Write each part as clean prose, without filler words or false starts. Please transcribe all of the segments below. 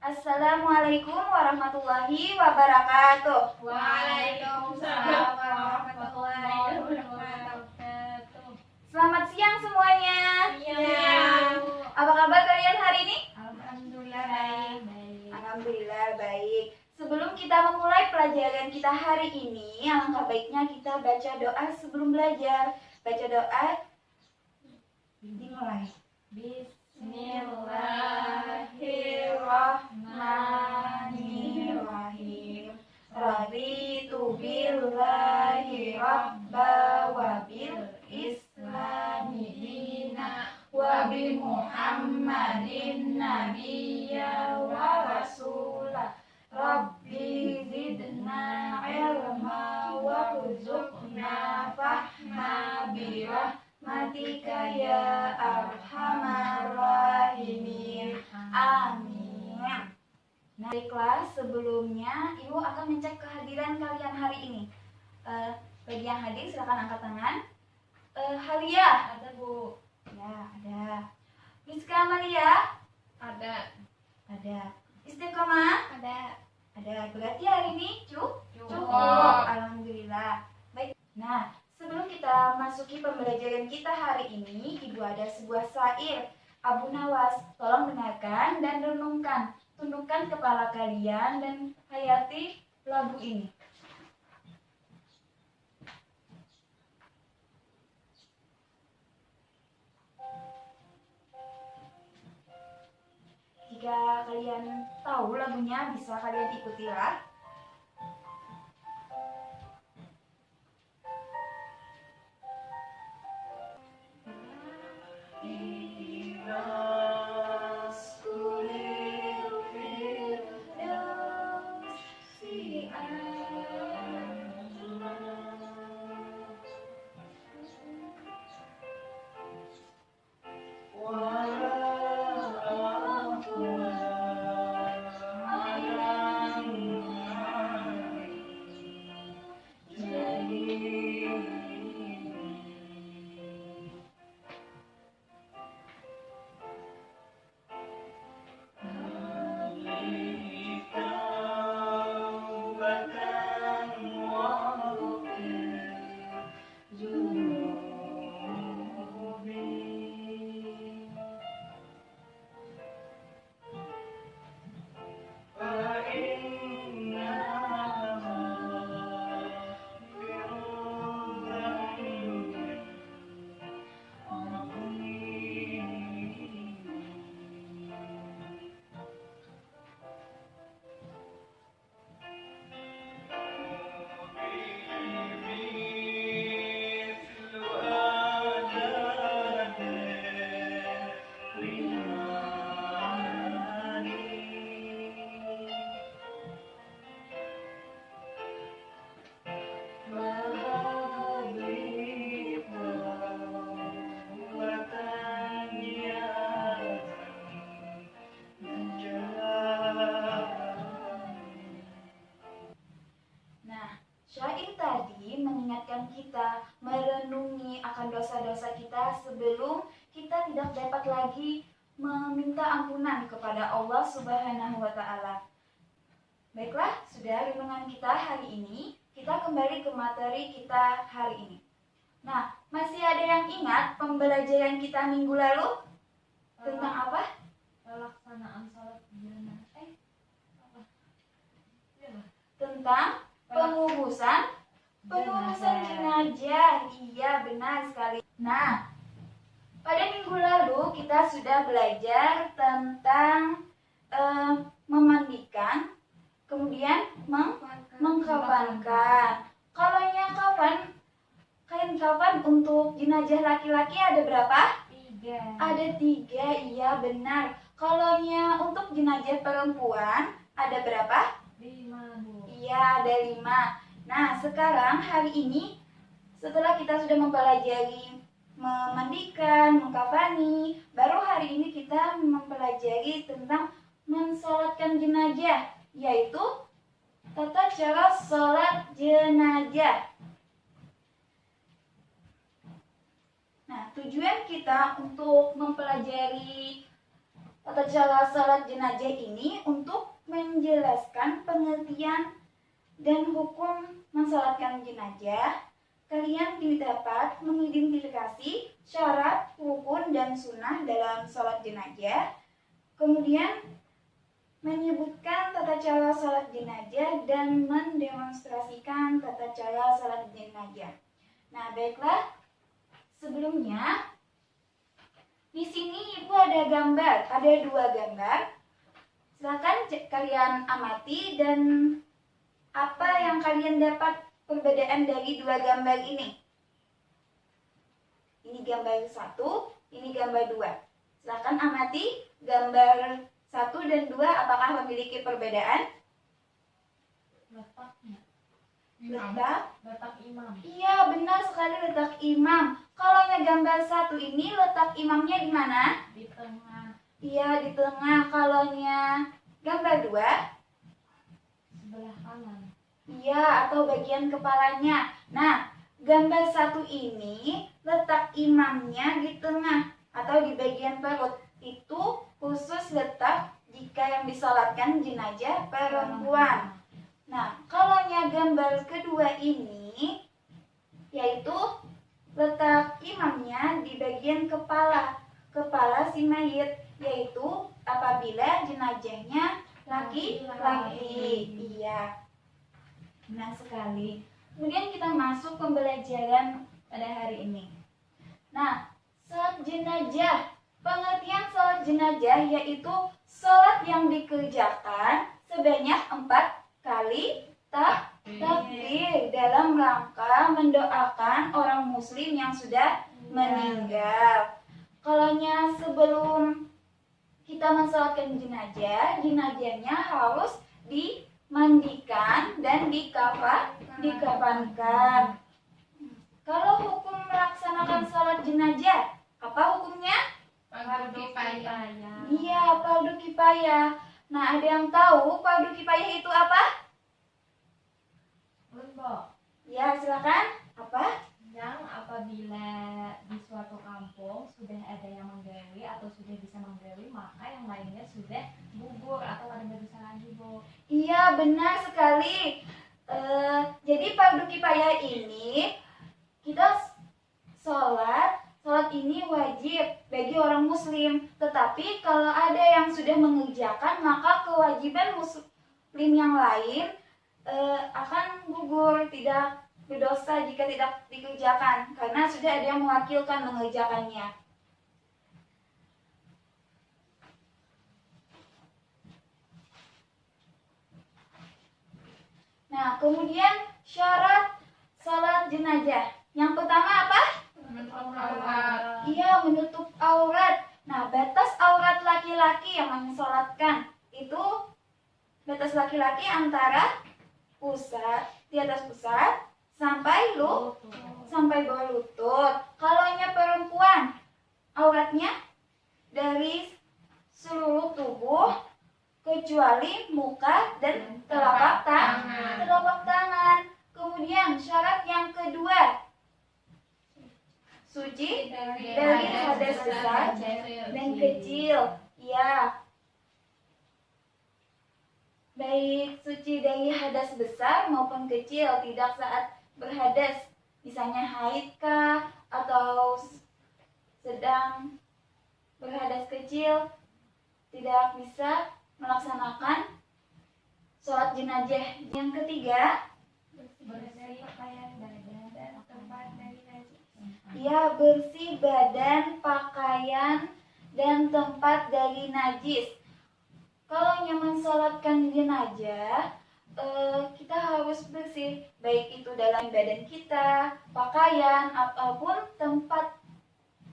Assalamualaikum warahmatullahi wabarakatuh. Waalaikumsalam warahmatullahi wabarakatuh. Selamat siang semuanya. Siang. Apa kabar kalian hari ini? Alhamdulillah baik. Alhamdulillah baik. Sebelum kita memulai pelajaran kita hari ini, alangkah baiknya kita baca doa sebelum belajar. Baca doa dimulai. Bismillahirrahmanirrahim. Raditu billahi rabba wa bil islami dina wa bi Muhammadin nabiyya wa rasula. Rabbi zidna ilma wa rzuqna fahma bi rahmatika ya arhamar rahimin. Amin. Nah, di kelas sebelumnya Ibu akan mencek kehadiran kalian hari ini. Bagi yang hadir silakan angkat tangan. Halia, Ada Bu. ya ada. Rizka Amalia, Ada. Istiqomah, Ada. Berarti hari ini cukup. Cukup. Alhamdulillah. Baik. Nah, sebelum kita masuki pembelajaran kita hari ini, Ibu ada sebuah syair Abu Nawas. Tolong dengarkan dan renungkan. Tundukkan kepala kalian dan hayati lagu ini. Jika kalian tahu lagunya, bisa kalian ikutilah. Syair tadi mengingatkan kita merenungi akan dosa-dosa kita sebelum kita tidak dapat lagi meminta ampunan kepada Allah Subhanahu wa Ta'ala. Baiklah, sudah renungan kita hari ini. Kita kembali ke materi kita hari ini. Nah, masih ada yang ingat pembelajaran kita minggu lalu? Tentang apa? Pelaksanaan salat jenazah. Tentang pengubusan jenazah. Iya, benar sekali. Nah, pada minggu lalu kita sudah belajar tentang memandikan, kemudian mengkafankan. Kalau yang kain kafan untuk jenazah laki-laki ada berapa? 3. Ada 3, iya benar. Kalau untuk jenazah perempuan ada berapa? 5 Bu. Iya, ada 5. Nah, sekarang hari ini setelah kita sudah mempelajari memandikan, mengkafani, baru hari ini kita mempelajari tentang mensolatkan jenazah, yaitu tata cara sholat jenazah. Nah, tujuan kita untuk mempelajari tata tata cara salat jenazah ini untuk menjelaskan pengertian dan hukum mensalatkan jenazah. Kalian dapat mengidentifikasi syarat, rukun, dan sunnah dalam salat jenazah. Kemudian menyebutkan tata cara salat jenazah dan mendemonstrasikan tata cara salat jenazah. Nah, baiklah. Sebelumnya di sini Ibu ada gambar, ada 2 gambar. Silakan kalian amati dan apa yang kalian dapat perbedaan dari 2 gambar ini. Ini gambar 1, ini gambar 2. Silakan amati gambar 1 dan 2 apakah memiliki perbedaan? Letaknya. Letak Imam. Iya, benar sekali, letak imam. Kalau yang gambar 1 ini letak imamnya di mana? Di tengah. Iya, di tengah. Kalau gambar 2? Sebelah kanan. Iya, atau bagian kepalanya. Nah, gambar 1 ini letak imamnya di tengah atau di bagian perut. Itu khusus letak jika yang disalatkan jenazah perempuan. Nah, kalau gambar kedua ini yaitu letak imamnya di bagian kepala si mayit, yaitu apabila jenazahnya laki-laki. Iya, benar sekali. Kemudian kita masuk pembelajaran pada hari ini. Nah, salat jenazah. Pengertian salat jenazah yaitu salat yang dikerjakan sebanyak 4 kali takbir dalam rangka mendoakan orang muslim yang sudah meninggal. Kalau sebelum kita mensalatkan jenazah, jenazahnya harus dimandikan dan dikafankan. Kalau hukum melaksanakan salat jenazah, apa hukumnya? Fardu kifayah. Iya, fardu kifayah. Nah, ada yang tahu fardu kifayah itu apa? Mbok. Ya, silakan. Apa? Yang apabila di suatu kampung sudah ada yang menggawe atau sudah bisa menggawe, maka yang lainnya sudah gugur atau pada nggak bisa lagi, Bu. Iya, benar sekali. Jadi fardu kifayah ini kita sholat ini wajib bagi orang muslim. Tetapi kalau ada yang sudah mengerjakan, maka kewajiban muslim yang lain akan gugur, tidak berdosa jika tidak dikerjakan, karena sudah ada yang mewakilkan mengerjakannya. Nah, kemudian syarat salat jenazah. Yang pertama apa? Menutup aurat. Iya, menutup aurat. Nah, batas aurat laki-laki yang mensolatkan itu batas laki-laki antara pusat, di atas pusat sampai bawah lutut. Kalau perempuan, auratnya dari seluruh tubuh kecuali muka dan telapak tangan. Kemudian syarat yang kedua, suci dari hadas besar dan kecil. Ya, baik suci dari hadas besar maupun kecil, tidak saat berhadas, misalnya haid kah atau sedang berhadas kecil, tidak bisa melaksanakan sholat jenazah. Yang ketiga, Bersih pakaian badan dan tempat dari najis. ya, bersih badan, pakaian, dan tempat dari najis. Kalau mensalatkan jenazah, kita harus bersih, baik itu dalam badan kita, pakaian, ataupun tempat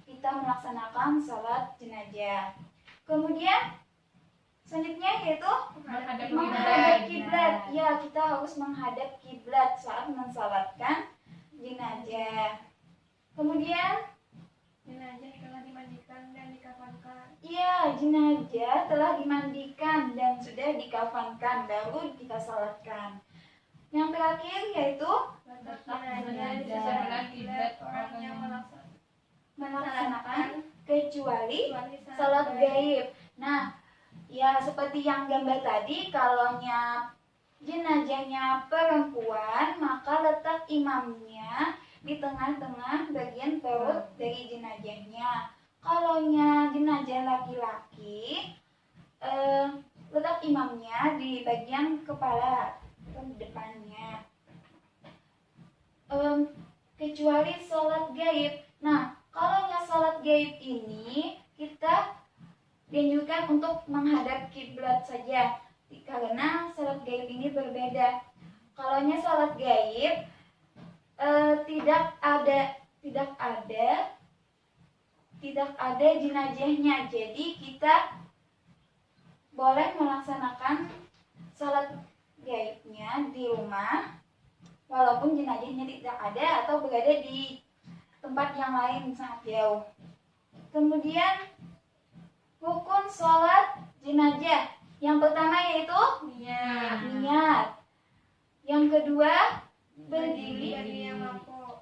kita melaksanakan salat jenazah. Kemudian selanjutnya yaitu menghadap kiblat. Ya, kita harus menghadap kiblat saat mensalatkan jenazah. Kemudian Jenazah telah dimandikan dan dikafankan. iya, jenazah telah dimandikan dan sudah dikafankan, baru kita salatkan. Yang terakhir yaitu Letak jenazah di sebelah kiblat orang yang melaksanakan kecuali salat gaib. Nah, ya seperti yang gambar tadi, kalaunya jenazahnya perempuan, maka letak imamnya di tengah-tengah bagian perut dari jenazahnya. Kalaunya jenazah laki-laki, letak imamnya di bagian kepala atau di depannya. Kecuali sholat gaib. Nah, kalaunya sholat gaib ini kita dianjurkan untuk menghadap kiblat saja, karena sholat gaib ini berbeda. Kalaunya sholat gaib tidak ada jenazahnya, jadi kita boleh melaksanakan sholat gaibnya di rumah walaupun jenazahnya tidak ada atau berada di tempat yang lain sangat jauh. Kemudian rukun sholat jenazah. Yang pertama yaitu niat. Yang kedua berdiri.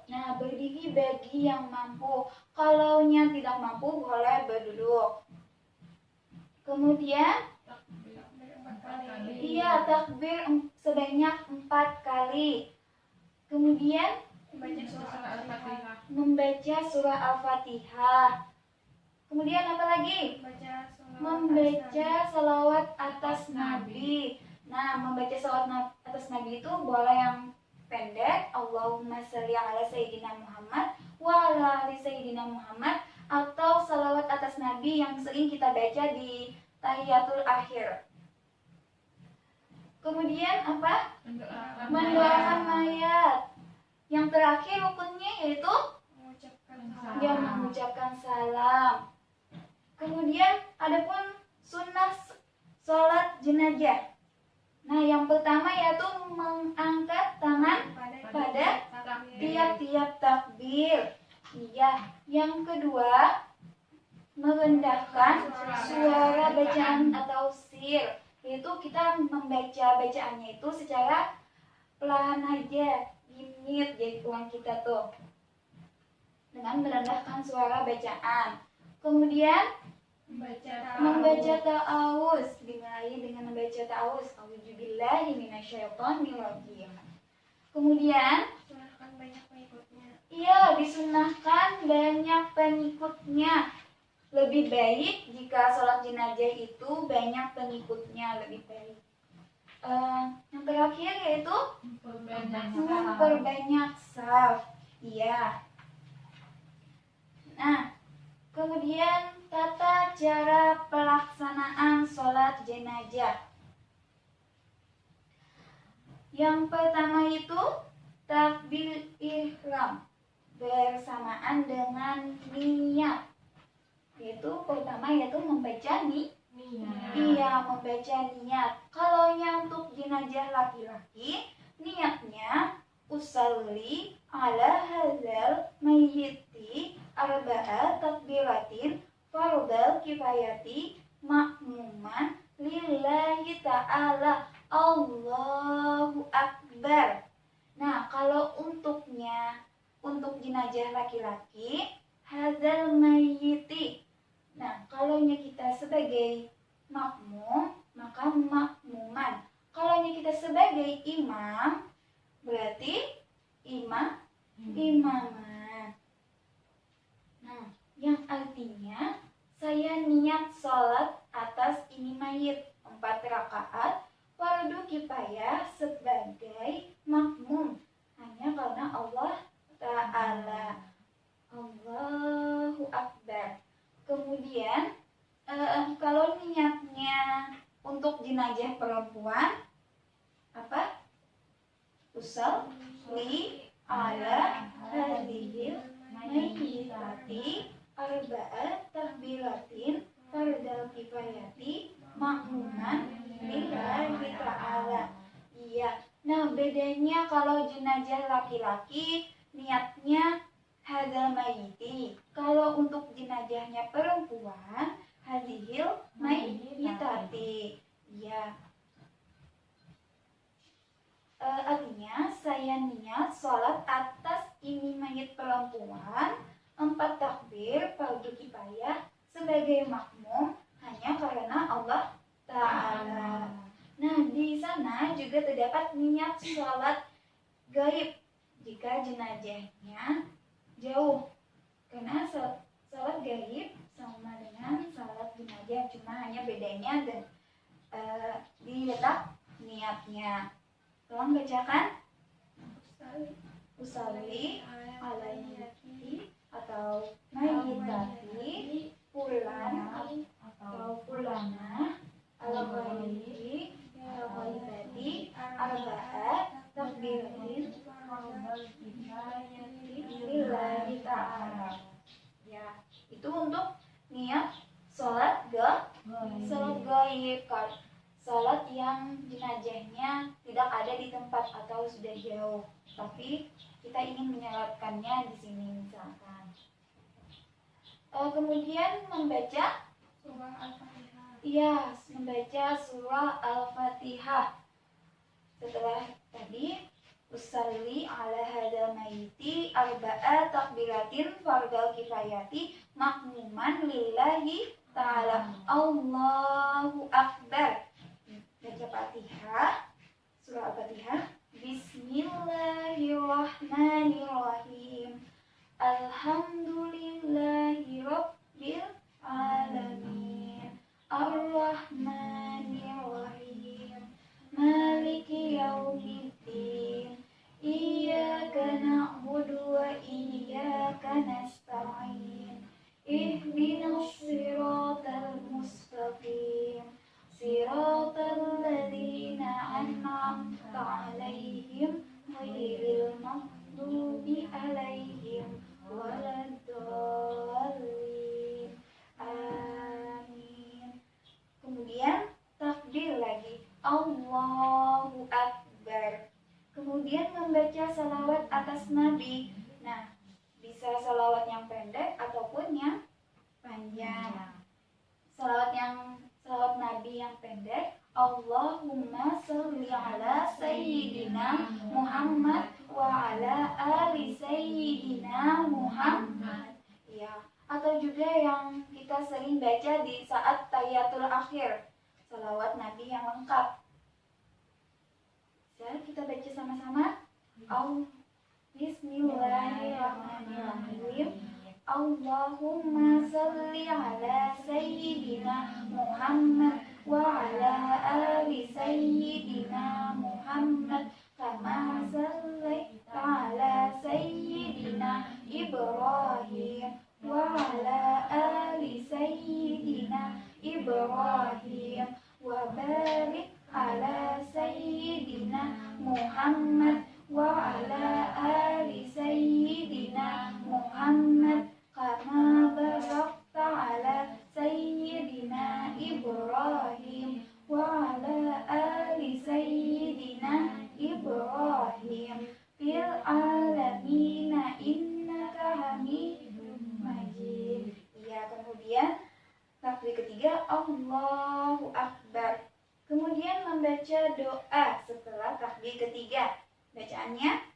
Nah, berdiri bagi yang mampu. Kalaunya tidak mampu boleh berduduk. Kemudian takbir sebanyak 4 kali. Kemudian membaca surah Al-Fatihah. Kemudian apa lagi? Membaca salawat atas Nabi. Nah, membaca salawat atas Nabi itu boleh yang pendek, Allahumma sholli ala Sayyidina Muhammad wa ala ali Sayyidina Muhammad, atau salawat atas Nabi yang sering kita baca di tahiyatul akhir. Kemudian apa? Mendoakan mayat. Yang terakhir rukunnya yaitu mengucapkan salam. Kemudian adapun sunnah sholat jenazah. Nah, yang pertama yaitu mengangkat tangan pada tiap-tiap takbir. Iya. Yang kedua, merendahkan suara bacaan atau sir. Yaitu kita membaca bacaannya itu secara pelan aja, gimit jadi tuan kita tuh, dengan merendahkan suara bacaan. Kemudian membaca ta'awuz, dimulai dengan membaca ta'awuz. A'udzubillahi minasyaitonirrajim. Kemudian disunahkan banyak pengikutnya. Lebih baik jika sholat jenazah itu banyak pengikutnya, lebih baik. Yang terakhir yaitu memperbanyak saf. Iya. Nah, kemudian tata cara pelaksanaan sholat jenazah. Yang pertama itu takbir ihram bersamaan dengan niat. Pertama yaitu membaca membaca niat. Kalau yang untuk jenazah laki-laki, niatnya usalli ala hadzal mayyiti arba'a takbiratin fardal kifayati makmuman lillahi ta'ala Allahu Akbar. Nah, kalau untuk jenazah laki-laki hadzal mayyiti. Nah, kalau kita sebagai makmum, maka makmuman. Kalau kita sebagai imam, berarti imaman. Nah, yang artinya saya niat sholat atas ini mayit 4 rakaat fardu kifayah sebagai makmum hanya karena Allah Ta'ala. Allahu Akbar. Kemudian kalau niatnya untuk jenazah perempuan apa? Usalli ala hadhil mayyitati arba'a takbiratin fardal kifayati makmuman lillahi ta'ala. Iya. Nah, bedanya kalau jenazah laki-laki niatnya hadzal mayyiti. Kalau untuk jenazahnya perempuan hadhil mayyitati. Ya. Artinya saya niat sholat atas ini mayit perempuan 4 takbir fardu kifayah sebagai makmum hanya karena juga terdapat niat sholat gaib jika jenazahnya jauh. Karena sholat gaib sama dengan sholat jenazah, cuma hanya bedanya dan di letak niatnya. Tolong bacakan. Usalli alaihi atau mayyitati pulan atau pulana al-ghairi al-ghaibati arba'at takbiratin lillahi ta'ala. Ya, itu untuk niat sholat gaib, sholat yang jenazahnya tidak ada di tempat atau sudah jauh, tapi kita ingin menyolatkannya di sini misalkan. Kemudian membaca surah Al-Fatihah. Iya, membaca surah Al-Fatihah. Setelah tadi usalli ala hadal mayyiti arba'a takbiratin fardal kifayati makmuman lillahi ta'ala. Allahu Akbar. Baca Fatihah, surah Al-Fatihah. Bismillahirrahmanirrahim. Alhamdulillahi rabbil alamin. Ar-Rahmanir-Rahim. Maliki yaumiddin. Iyyaka na'budu wa iyyaka nasta'in. Ihdinas siratal mustaqim. Siratal ladzina an'amta 'alaihim ghairil maghdubi 'alaihim waladdallin. Amin. Kemudian takbir lagi, Allahu Akbar. Kemudian membaca salawat atas Nabi. Nah, bisa salawat yang pendek ataupun yang panjang. Salawat Nabi yang pendek, Allahumma sholli ala sayyidina Muhammad wa ala ali sayyidina Muhammad. Ya, atau juga yang kita sering baca di saat tahiyatul akhir, salawat Nabi yang lengkap. Bisa kita baca sama-sama? Bismillahirrahmanirrahim. Allahumma sholli ala sayyidina Muhammad wa ala ali sayyidina Muhammad kama shallaita ala sayyidina Ibrahim wa ala ali sayyidina Ibrahim wa barik ala sayyidina Muhammad wa ala ali sayyidina Muhammad kama barakta ala sayyidina Ibrahim wa ala ali sayyidina Ibrahim fil alamina innaka hamidum majid. Ya, kemudian takbir ketiga Allahu Akbar. Kemudian membaca doa setelah takbir ketiga. Bacaannya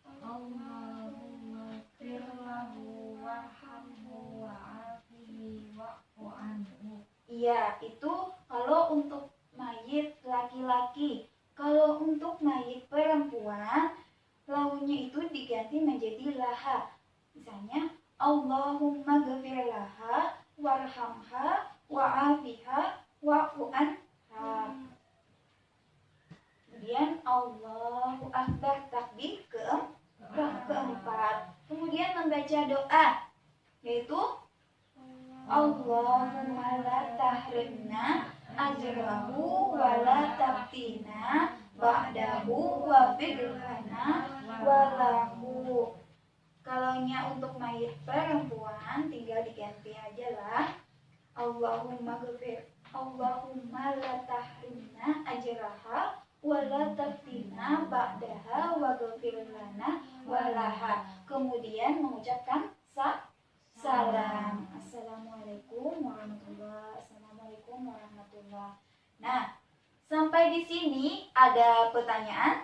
Allahumma firlahu warhamhu wa'afihi wa'fu anhu. Iya, itu kalau untuk mayit laki-laki. Kalau untuk mayit perempuan, launya itu diganti menjadi laha. Misalnya, Allahumma ghafir laha warhamha wa'afiha wa'fu anha. Kemudian Allahu Akbar, takbir keempat. Kemudian membaca doa, yaitu Allahumma la tahrimna ajrahu wa la taftina ba'dahu wa firlana walahu. Kalaunya untuk mayit perempuan tinggal diganti aja lah. Allahumma la tahrimna ajraha wala taftina ba'daha wa ghafir lana walaha. Kemudian mengucapkan salam. Assalamualaikum warahmatullahi wabarakatuh. Nah, sampai di sini ada pertanyaan?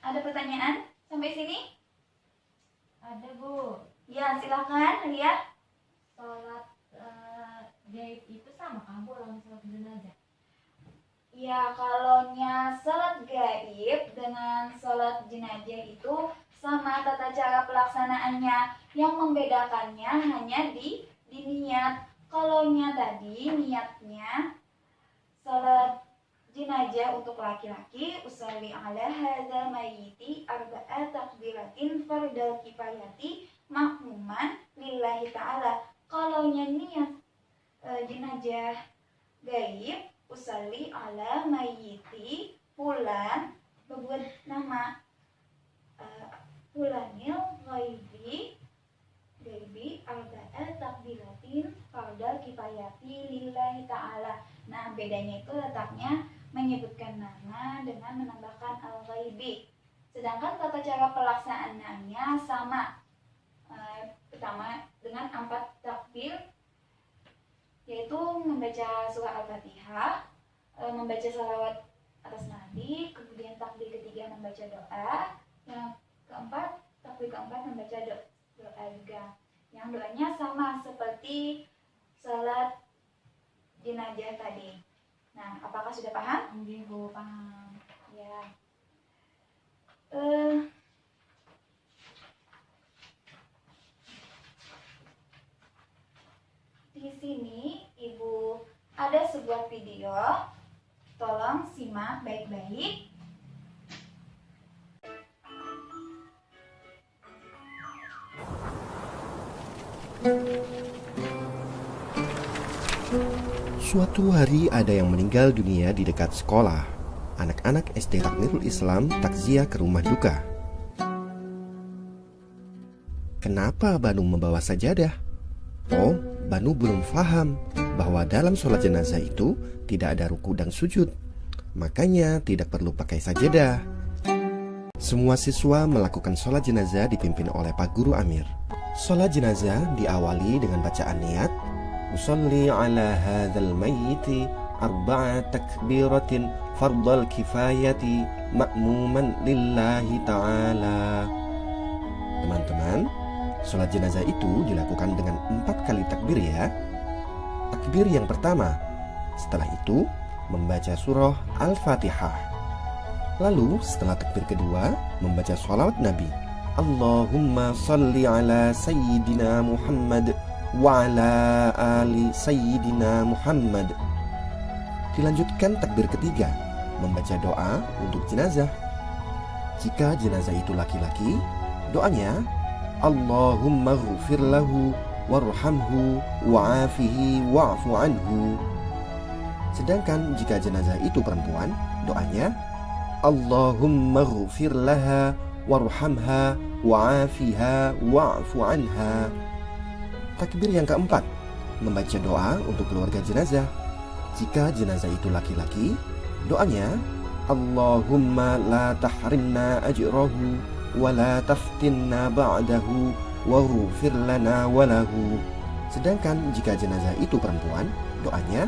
Ada pertanyaan sampai sini? Ada, Bu. Ya, silakan lihat. Sholat gaib itu sama kan, Bu, lawan sholat jenazah? Ya, Ya, kalaunya sholat gaib dengan sholat jenazah itu sama tata cara pelaksanaannya. Yang membedakannya hanya di niat. Kalaunya tadi niatnya sholat jenazah untuk laki-laki, usalli ala hadza mayyiti arba'a takbiratin fardal kifayati makmuman lillahi ta'ala. Kalaunya niat jenazah gaib, usalli ala mayyiti fulan, berbuat nama fulanil gaibi arba'a takbiratin fardal kifayati lillahi ta'ala. Nah, bedanya itu letaknya menyebutkan nama dengan menambahkan al-ghaibi. Sedangkan tata cara pelaksanaannya sama. Pertama dengan 4 takbir, yaitu membaca surah Al-Fatihah, membaca salawat atas Nabi, kemudian takbir ketiga membaca doa, yang keempat, takbir keempat membaca doa juga. Yang doanya sama seperti salat jenazah tadi. Nah, apakah sudah paham? Nggih, Bu, paham. Ya. Di sini Ibu ada sebuah video. Tolong simak baik-baik. Suatu hari ada yang meninggal dunia di dekat sekolah. Anak-anak SD Takmirul Islam takziah ke rumah duka. Kenapa Banu membawa sajadah? Oh, Banu belum paham bahwa dalam sholat jenazah itu tidak ada ruku dan sujud. Makanya tidak perlu pakai sajadah. Semua siswa melakukan sholat jenazah dipimpin oleh Pak Guru Amir. Sholat jenazah diawali dengan bacaan niat, usalli ala hadzal mayyiti arba'a takbiratin fardal kifayati makmuman lillahi ta'ala. Teman-teman, sholat jenazah itu dilakukan dengan 4 kali takbir ya. Takbir yang pertama, setelah itu membaca surah Al-Fatihah. Lalu setelah takbir kedua membaca sholawat Nabi, Allahumma salli ala Sayyidina Muhammad wa ala ali Sayyidina Muhammad. Dilanjutkan takbir ketiga, membaca doa untuk jenazah. Jika jenazah itu laki-laki, doanya Allahumma ghfir lahu warhamhu wa'afihi wa'fu anhu. Sedangkan jika jenazah itu perempuan, doanya Allahumma ghfir laha warhamha wa'afiha wa'fu anha. Takbir yang keempat, membaca doa untuk keluarga jenazah. Jika jenazah itu laki-laki, doanya Allahumma la tahrimna ajrahu wa la taftinna ba'dahu waghfir lana walahu. Sedangkan jika jenazah itu perempuan, doanya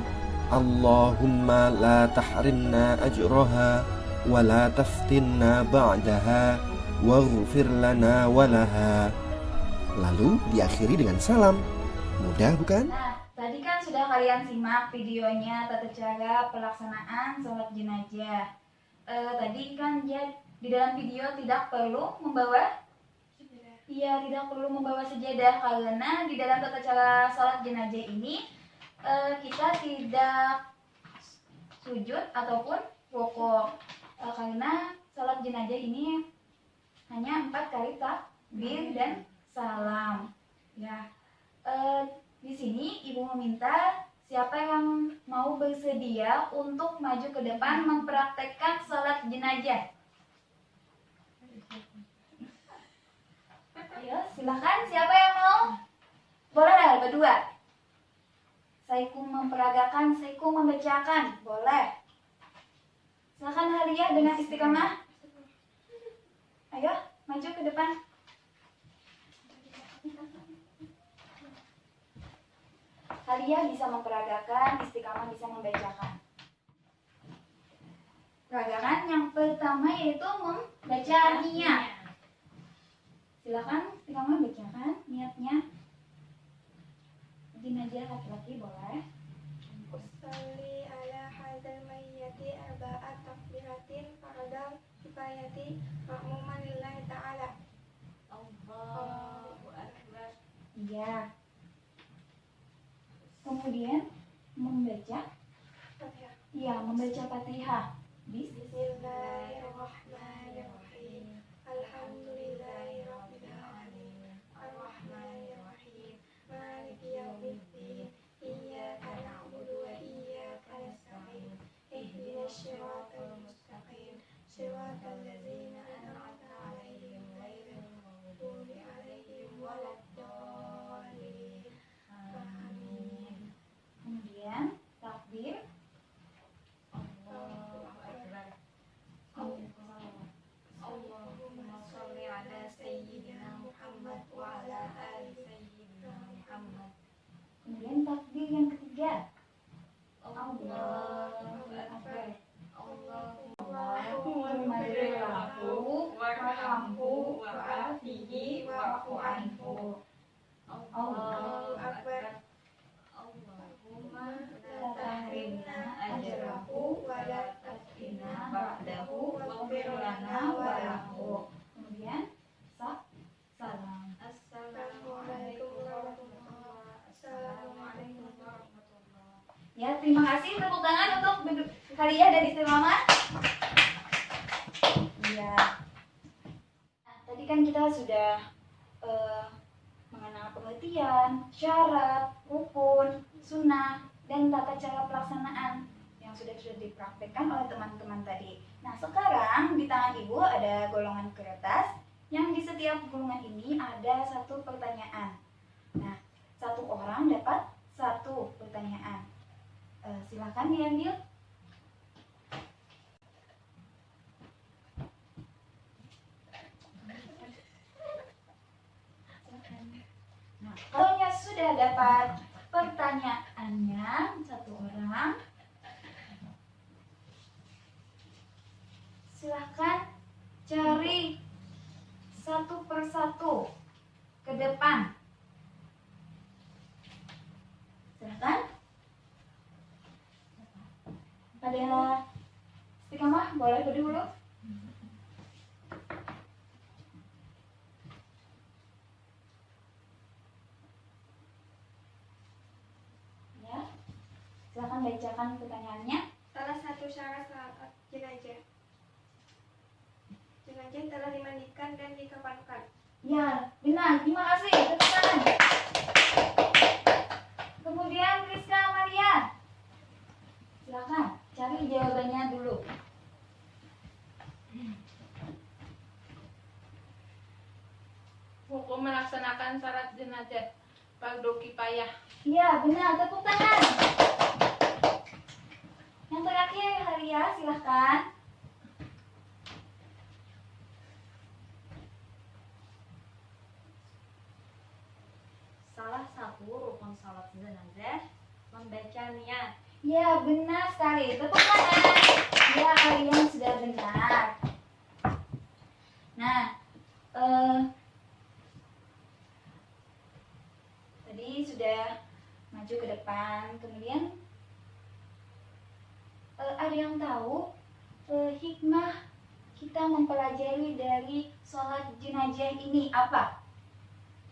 Allahumma la tahrimna ajraha wa la taftinna ba'daha waghfir lana walaha. Lalu diakhiri dengan salam. Mudah bukan? Nah, tadi kan sudah kalian simak videonya tata cara pelaksanaan sholat jenazah. Tadi kan dia di dalam video tidak perlu membawa tidak perlu membawa sejadah karena di dalam tata cara sholat jenazah ini kita tidak sujud ataupun rukuk. Karena sholat jenazah ini hanya 4 kali takbir dan salam. Ya, di sini Ibu meminta siapa yang mau bersedia untuk maju ke depan mempraktekkan sholat jenazah. Ayo, silakan siapa yang mau? Boleh berdua. Saikum memperagakan, saikum membacakan, boleh. Silakan Halia dengan istiqamah. Ayo, maju ke depan. Halia bisa memperagakan, istiqamah bisa membacakan. Peragakan yang pertama yaitu membaca niat. Silakan istiqamah bacakan niatnya. Jenazah laki-laki boleh. Usalli ala hadzal mayyit jamaati arba'at takbiratin fardal kifayati ma'muman lillahi ta'ala. Allahu Akbar. Iya. Kemudian membaca, Fatihah. iya membaca Fatihah. Bismillahirrahmanirrahim. Alhamdulillahirabbil alamin. Arrahmanirrahim. Maliki yaumiddin. Iyyaka na'budu wa iyyaka nasta'in. Ihdinas siratal mustaqim. Siratal ladzina an'amta 'alaihim ghairil maghdubi 'alaihim waladdallin. Amin. Kemudian takbir. Allahu Akbar. Allahumma sholli ala sayyidina Muhammad wa ala ali sayyidina Muhammad. Kemudian takbir yang ketiga. Allahu Akbar. Allahumma ighfirlahu warhamhu wa'afihi wa'fu anhu. Allahu Akbar. Allahumma la tahrimna ajrahu wa la taftina ba'dahu waghfir lana wa lahu. Kemudian salam. Assalamualaikum warahmatullahi. Assalamualaikum warahmatullahi. Ya, terima kasih, tepuk tangan untuk kalian dari Istiqomah. Iya. Nah, tadi kan kita sudah mengenal pengertian, syarat, rukun, sunnah, dan tata cara pelaksanaan yang sudah dipraktekkan oleh teman-teman tadi. Nah, sekarang di tangan Ibu ada golongan kertas yang di setiap golongan ini ada satu pertanyaan. Nah, satu orang dapat satu pertanyaan. Silakan diambil. Nah, kalau sudah dapat pertanyaannya satu orang, silakan cari satu persatu ke depan. Silakan. Ada Istiqomah, boleh berdiri dulu. Ya, silakan bacakan pertanyaannya. Salah satu syarat salat jenazah. Jenazah telah dimandikan dan dikafankan. Ya, benar. Terima kasih. Tepuk tangan. Kemudian Rizka Maria. Silakan cari jawabannya dulu. Hukum melaksanakan salat jenazah fardu kifayah. Iya, benar. Tepuk tangan. Yang terakhir, Haria, silakan. Salah satu rukun salat jenazah membaca niat. Ya, benar sekali. Tepuk tangan. Ya, kalian sudah benar. Nah, tadi sudah maju ke depan. Kemudian ada yang tahu hikmah kita mempelajari dari sholat jenazah ini apa?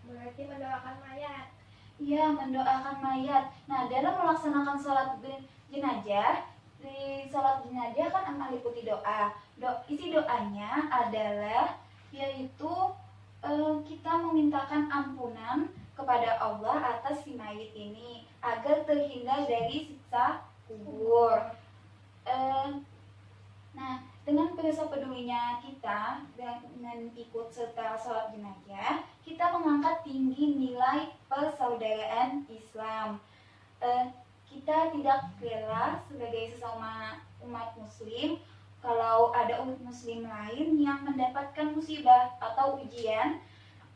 Berarti mendoakan mayat. Ya, mendoakan mayat. Nah, dalam melaksanakan sholat jenazah, di sholat jenazah kan meliputi doa. Isi doanya adalah yaitu kita memintakan ampunan kepada Allah atas si mayit ini agar terhindar dari siksa kubur. Nah, dengan rasa pedulinya kita dengan ikut serta sholat jenazah, kita mengangkat tinggi nilai persaudaraan Islam. Kita tidak rela sebagai sesama umat muslim kalau ada umat muslim lain yang mendapatkan musibah atau ujian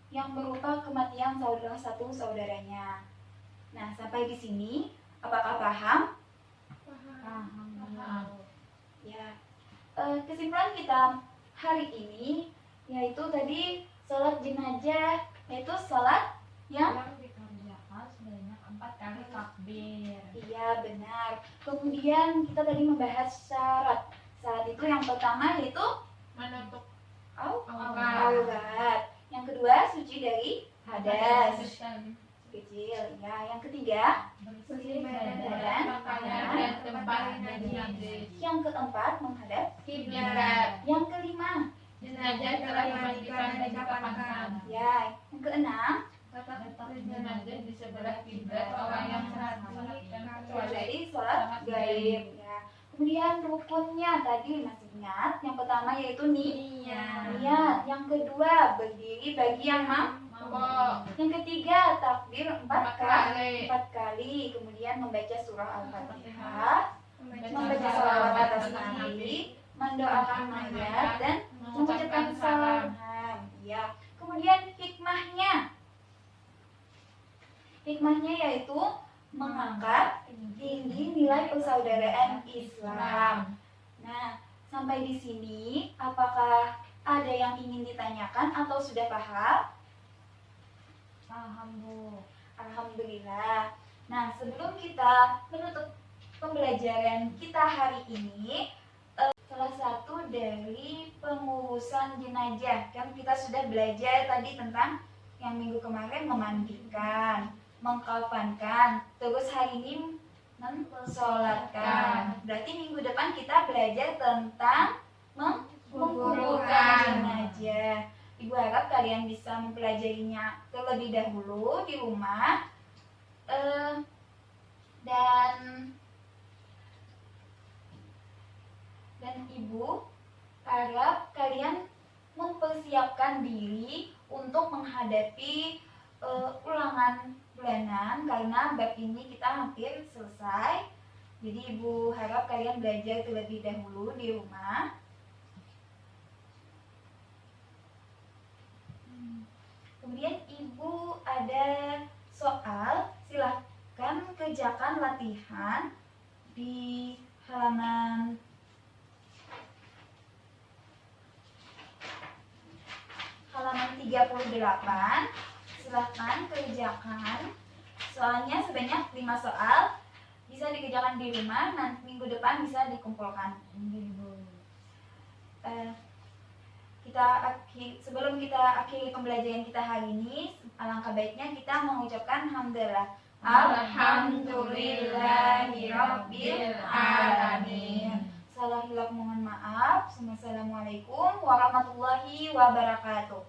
yang berupa kematian saudara satu saudaranya. Nah, sampai di sini apakah paham? Paham. Ya. Kesimpulan kita hari ini yaitu tadi sholat jenazah, yaitu sholat yang Yang dikerjakan sebanyak 4 kali bertakbir. Iya, benar. Kemudian kita tadi membahas syarat. Syarat itu yang pertama yaitu Menutup aurat. Yang kedua suci dari hadas kecil. Ya, yang ketiga Bersih badan, badan, pakaian dan tempat dari najis. yang keempat menghadap. Kiblat. Yang kelima, Jenazah telah dimandikan dan dikafankan. ya, yang keenam Jenazah di sebelah kiblat orang yang memperhatikan kecuali dari sholat gaib. Ya. Kemudian rukunnya tadi masih ingat. Yang pertama yaitu niat. Yang kedua berdiri bagi yang mabok. Yang ketiga takbir empat kali. kali. Kemudian membaca surah Al-Fatihah, membaca Membaca salawat salawat atas Nabi, mendoakan mayat dan mengucapkan salam. Ya. Kemudian hikmahnya yaitu mengangkat tinggi nilai persaudaraan Islam. Nah, sampai di sini apakah ada yang ingin ditanyakan atau sudah paham? Paham, Bu. Alhamdulillah. Nah, sebelum kita menutup pembelajaran kita hari ini, salah satu dari pengurusan jenazah, kan kita sudah belajar tadi tentang yang minggu kemarin memandikan, mengkafankan, terus hari ini mensolatkan. Berarti minggu depan kita belajar tentang menguburkan jenazah. Ibu harap kalian bisa mempelajarinya terlebih dahulu di rumah. Dan ibu harap kalian mempersiapkan diri untuk menghadapi ulangan bulanan karena bab ini kita hampir selesai. Jadi ibu harap kalian belajar terlebih dahulu di rumah. Kemudian ibu ada soal, silahkan kerjakan latihan di halaman halaman 38. Silahkan kerjakan. Soalnya sebanyak 5 soal. Bisa dikerjakan di rumah, nanti minggu depan bisa dikumpulkan. Sebelum kita akhiri pembelajaran kita hari ini, alangkah baiknya kita mengucapkan hamdalah. Alhamdulillahirabbil alamin. Salah hilaf mohon maaf. Assalamualaikum warahmatullahi wabarakatuh.